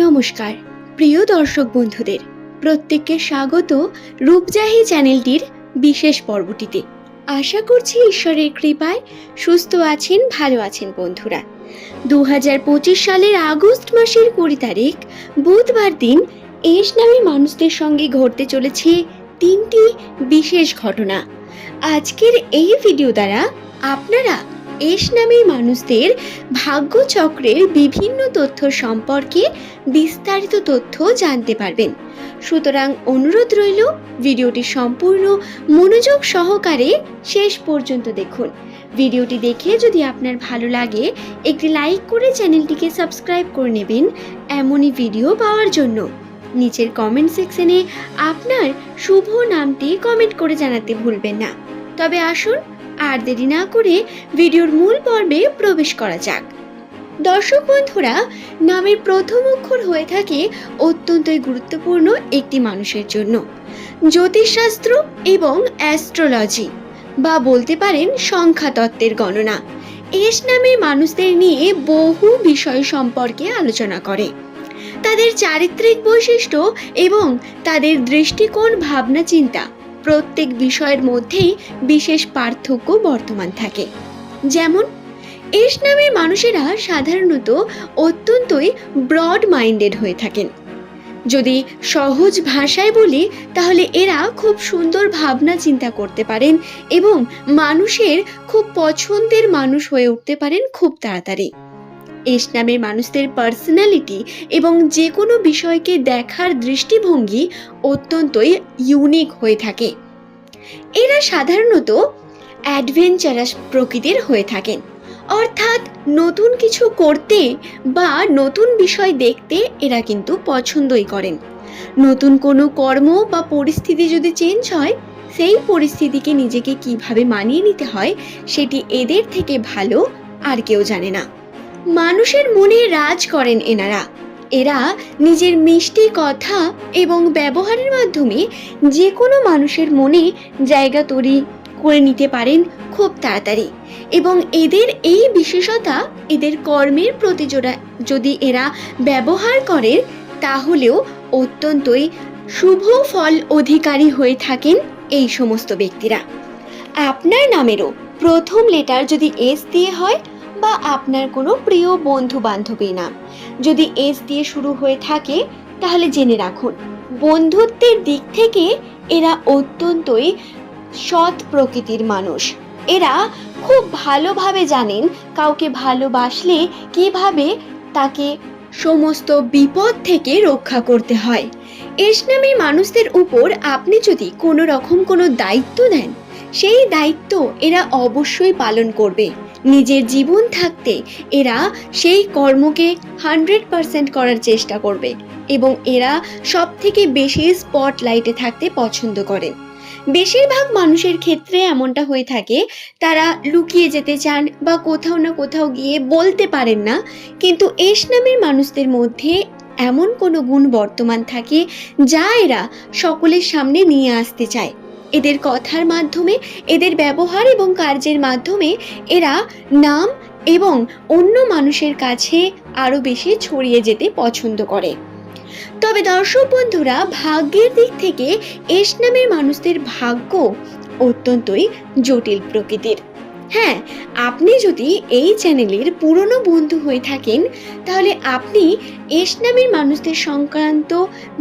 নমস্কার প্রিয় দর্শক বন্ধুদের, প্রত্যেককে স্বাগত রূপজাহি চ্যানেলটির বিশেষ পর্বটিতে। আশা করছি ঈশ্বরের কৃপায় সুস্থ আছেন, ভালো আছেন বন্ধুরা। 2025 সালের আগস্ট মাসের 20 তারিখ বুধবার দিন এস নামে মানুষদের সঙ্গে ঘটতে চলেছে 3টি বিশেষ ঘটনা। আজকের এই ভিডিও দ্বারা আপনারা এস নামের মানুষদের ভাগ্যচক্রের বিভিন্ন তথ্য সম্পর্কে বিস্তারিত তথ্য জানতে পারবেন। সুতরাং অনুরোধ রইল, ভিডিওটি সম্পূর্ণ মনোযোগ সহকারে শেষ পর্যন্ত দেখুন। ভিডিওটি দেখে যদি আপনার ভালো লাগে একটি লাইক করে চ্যানেলটিকে সাবস্ক্রাইব করে নেবেন এমনই ভিডিও পাওয়ার জন্য। নিচের কমেন্ট সেকশনে আপনার শুভ নামটি কমেন্ট করে জানাতে ভুলবেন না। তবে আসুন আর দেরি না করে ভিডিওর মূল পর্বে প্রবেশ করা যাক। দর্শক বন্ধুরা, নামের প্রথম অক্ষর হয়ে থাকে অত্যন্তই গুরুত্বপূর্ণ একটি মানুষের জন্য। জ্যোতিষশাস্ত্র এবং অ্যাস্ট্রোলজি বা বলতে পারেন সংখ্যাতত্ত্বের গণনা এস নামের মানুষদের নিয়ে বহু বিষয় সম্পর্কে আলোচনা করে। তাদের চারিত্রিক বৈশিষ্ট্য এবং তাদের দৃষ্টিকোণ, ভাবনা চিন্তা প্রত্যেক বিষয়ের মধ্যেই বিশেষ পার্থক্য বর্তমান থাকে। যেমন এস নামের মানুষেরা সাধারণত অত্যন্তই ব্রড মাইন্ডেড হয়ে থাকেন। যদি সহজ ভাষায় বলি তাহলে এরা খুব সুন্দর ভাবনা চিন্তা করতে পারেন এবং মানুষের খুব পছন্দের মানুষ হয়ে উঠতে পারেন খুব তাড়াতাড়ি। এস নামের মানুষদের পার্সোনালিটি এবং যে কোনো বিষয়কে দেখার দৃষ্টিভঙ্গি অত্যন্তই ইউনিক হয়ে থাকে। এরা সাধারণত অ্যাডভেঞ্চারাস প্রকৃতির হয়ে থাকেন, অর্থাৎ নতুন কিছু করতে বা নতুন বিষয় দেখতে এরা কিন্তু পছন্দই করেন। নতুন কোনো কর্ম বা পরিস্থিতি যদি চেঞ্জ হয়, সেই পরিস্থিতিকে নিজেকে কিভাবে মানিয়ে নিতে হয় সেটি এদের থেকে ভালো আর কেউ জানে না। মানুষের মনে রাজ করেন এনারা। এরা নিজের মিষ্টি কথা এবং ব্যবহারের মাধ্যমে যে কোনো মানুষের মনে জায়গা তৈরি করে নিতে পারেন খুব তাড়াতাড়ি, এবং এদের এই বিশেষতা এদের কর্মের প্রতি যদি এরা ব্যবহার করেন তাহলেও অত্যন্তই শুভ ফল অধিকারী হয়ে থাকেন এই সমস্ত ব্যক্তিরা। আপনার নামেরও প্রথম লেটার যদি এস দিয়ে হয় বা আপনার কোনো প্রিয় বন্ধু বান্ধবীর নাম যদি এস দিয়ে শুরু হয়ে থাকে তাহলে জেনে রাখুন, বন্ধুত্বের দিক থেকে এরা অত্যন্তই সৎ প্রকৃতির মানুষ। এরা খুব ভালোভাবে জানেন কাউকে ভালোবাসলে কিভাবে তাকে সমস্ত বিপদ থেকে রক্ষা করতে হয়। এস নামের মানুষদের উপর আপনি যদি কোনো রকম কোনো দায়িত্ব দেন, সেই দায়িত্ব এরা অবশ্যই পালন করবে। নিজের জীবন থাকতে এরা সেই কর্মকে 100% করার চেষ্টা করবে এবং এরা সব থেকে বেশি স্পটলাইটে থাকতে পছন্দ করেন। বেশিরভাগ মানুষের ক্ষেত্রে এমনটা হয়ে থাকে, তারা লুকিয়ে যেতে চান বা কোথাও না কোথাও গিয়ে বলতে পারেন না, কিন্তু এস নামের মানুষদের মধ্যে এমন কোনো গুণ বর্তমান থাকে যা এরা সকলের সামনে নিয়ে আসতে চায়। এদের কথার মাধ্যমে, এদের ব্যবহার এবং কার্যের মাধ্যমে এরা নাম এবং অন্য মানুষের কাছে আরও বেশি ছড়িয়ে যেতে পছন্দ করে। তবে দর্শক বন্ধুরা, ভাগ্যের দিক থেকে এস নামের মানুষদের ভাগ্য অত্যন্তই জটিল প্রকৃতির। হ্যাঁ, আপনি যদি এই চ্যানেলের পুরনো বন্ধু হয়ে থাকেন তাহলে আপনি এস নামের মানুষদের সংক্রান্ত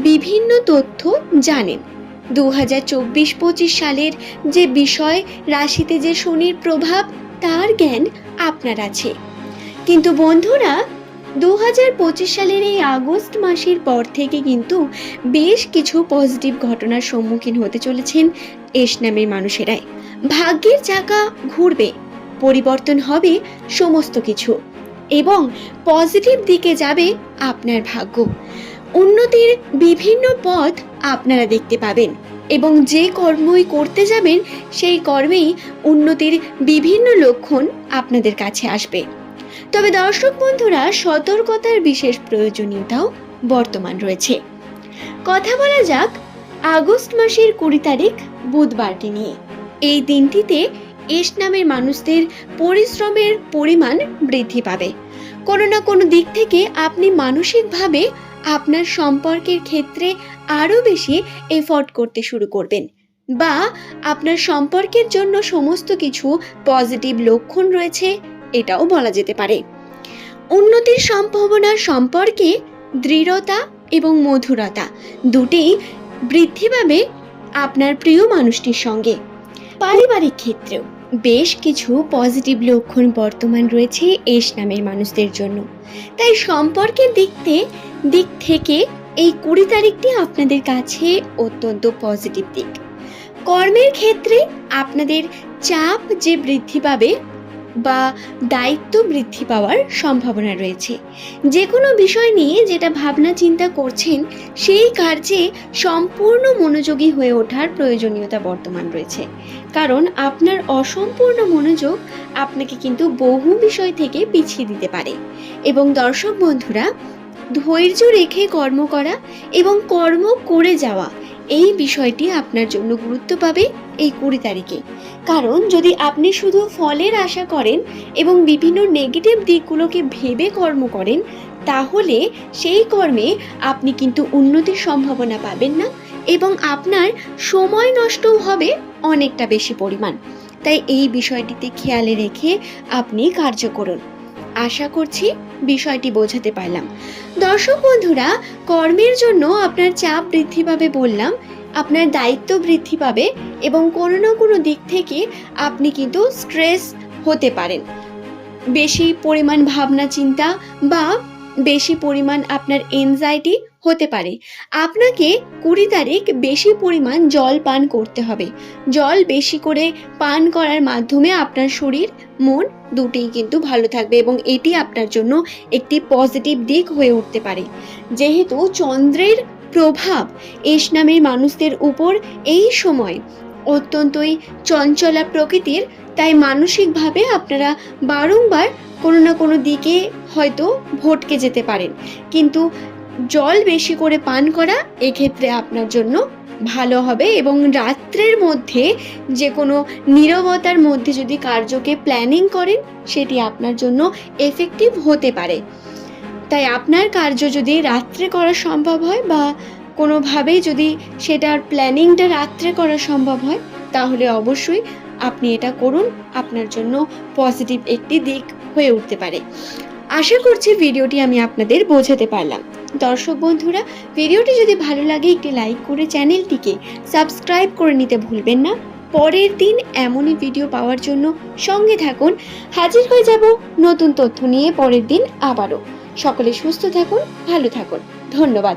বিভিন্ন তথ্য জানেন। 2024-25 সালের যে বিষয় রাশিতে যে শনির প্রভাব, তার জ্ঞান আপনার আছে। কিন্তু বন্ধুরা, 2025 সালের এই আগস্ট মাসের পর থেকে কিন্তু বেশ কিছু পজিটিভ ঘটনার সম্মুখীন হতে চলেছেন এস নামের মানুষেরাই। ভাগ্যের চাকা ঘুরবে, পরিবর্তন হবে সমস্ত কিছু এবং পজিটিভ দিকে যাবে আপনার ভাগ্য। উন্নতির বিভিন্ন পথ আপনারা দেখতে পাবেন এবং যে কর্মই করতে যাবেন সেই কর্মেই উন্নতির বিভিন্ন লক্ষণ আপনাদের কাছে আসবে। তবে দর্শক বন্ধুরা, সতর্কতার বিশেষ প্রয়োজনীয়তাও বর্তমান রয়েছে। কথা বলা যাক আগস্ট মাসের 20 তারিখ বুধবারটি নিয়ে। এই দিনটিতে এস নামের মানুষদের পরিশ্রমের পরিমাণ বৃদ্ধি পাবে। কোনো না কোনো দিক থেকে আপনি মানসিকভাবে আপনার সম্পর্কের ক্ষেত্রে আরও বেশি এফোর্ট করতে শুরু করবেন, বা আপনার সম্পর্কের জন্য সমস্ত কিছু পজিটিভ লক্ষণ রয়েছে এটাও বলা যেতে পারে। উন্নতির সম্ভাবনার সম্পর্কে দৃঢ়তা এবং মধুরতা দুটিই বৃদ্ধি পাবে আপনার প্রিয় মানুষটির সঙ্গে। পারিবারিক ক্ষেত্রেও বেশ কিছু পজিটিভ লক্ষণ বর্তমান রয়েছে এস নামের মানুষদের জন্য। তাই সম্পর্কের দিক থেকে এই 20 তারিখটি আপনাদের কাছে অত্যন্ত পজিটিভ দিক। কর্মের ক্ষেত্রে আপনাদের চাপ যে বৃদ্ধি পাবে বা দায়িত্ব বৃদ্ধি পাওয়ার সম্ভাবনা রয়েছে। যে কোনো বিষয় নিয়ে যেটা ভাবনা চিন্তা করছেন সেই কার্যে সম্পূর্ণ মনোযোগী হয়ে ওঠার প্রয়োজনীয়তা বর্তমান রয়েছে, কারণ আপনার অসম্পূর্ণ মনোযোগ আপনাকে কিন্তু বহু বিষয় থেকে পিছিয়ে দিতে পারে। এবং দর্শক বন্ধুরা, ধৈর্য রেখে কর্ম করা এবং কর্ম করে যাওয়া এই বিষয়টি আপনার জন্য গুরুত্ব পাবে এই 20 তারিখে। কারণ যদি আপনি শুধু ফলের আশা করেন এবং বিভিন্ন নেগেটিভ দিকগুলোকে ভেবে কর্ম করেন, তাহলে সেই কর্মে আপনি কিন্তু উন্নতির সম্ভাবনা পাবেন না এবং আপনার সময় নষ্টও হবে অনেকটা বেশি পরিমাণ। তাই এই বিষয়টিতে খেয়ালে রেখে আপনি কার্য করুন। আশা করছি বিষয়টি বোঝাতে পারলাম। দর্শক বন্ধুরা, কর্মের জন্য আপনার চাপ বৃদ্ধি পাবে বললাম, আপনার দায়িত্ব বৃদ্ধি পাবে এবং কোনো না কোনো দিক থেকে আপনি কিন্তু স্ট্রেস হতে পারেন। বেশি পরিমাণ ভাবনা চিন্তা বা বেশি পরিমাণ আপনার এনজাইটি হতে পারে। আপনাকে 20 তারিখ বেশি পরিমাণ জল পান করতে হবে। জল বেশি করে পান করার মাধ্যমে আপনার শরীর মন দুটোই কিন্তু ভালো থাকবে এবং এটি আপনার জন্য একটি পজিটিভ দিক হয়ে উঠতে পারে। যেহেতু চন্দ্রের প্রভাব এস নামের মানুষদের উপর এই সময় অত্যন্তই চঞ্চলা প্রকৃতির, তাই মানসিকভাবে আপনারা বারংবার কোনো না কোনো দিকে হয়তো ভটকে যেতে পারেন। কিন্তু জল বেশি করে পান করা এক্ষেত্রে আপনার জন্য ভালো হবে এবং রাত্রের মধ্যে যে কোনো নীরবতার মধ্যে যদি কার্যকে প্ল্যানিং করেন সেটি আপনার জন্য এফেক্টিভ হতে পারে। তাই আপনার কার্য যদি রাত্রে করা সম্ভব হয় বা কোনোভাবেই যদি সেটার প্ল্যানিংটা রাত্রে করা সম্ভব হয়, তাহলে অবশ্যই আপনি এটা করুন, আপনার জন্য পজিটিভ একটি দিক হয়ে উঠতে পারে। আশা করছি ভিডিওটি আমি আপনাদের বোঝাতে পারলাম। দর্শক বন্ধুরা, ভিডিওটি যদি ভালো লাগে একটি লাইক করে চ্যানেলটিকে সাবস্ক্রাইব করে নিতে ভুলবেন না। পরের দিন এমনই ভিডিও পাওয়ার জন্য সঙ্গে থাকুন। হাজির হয়ে যাব নতুন তথ্য নিয়ে পরের দিন আবারও। সকলে সুস্থ থাকুন, ভালো থাকুন। ধন্যবাদ।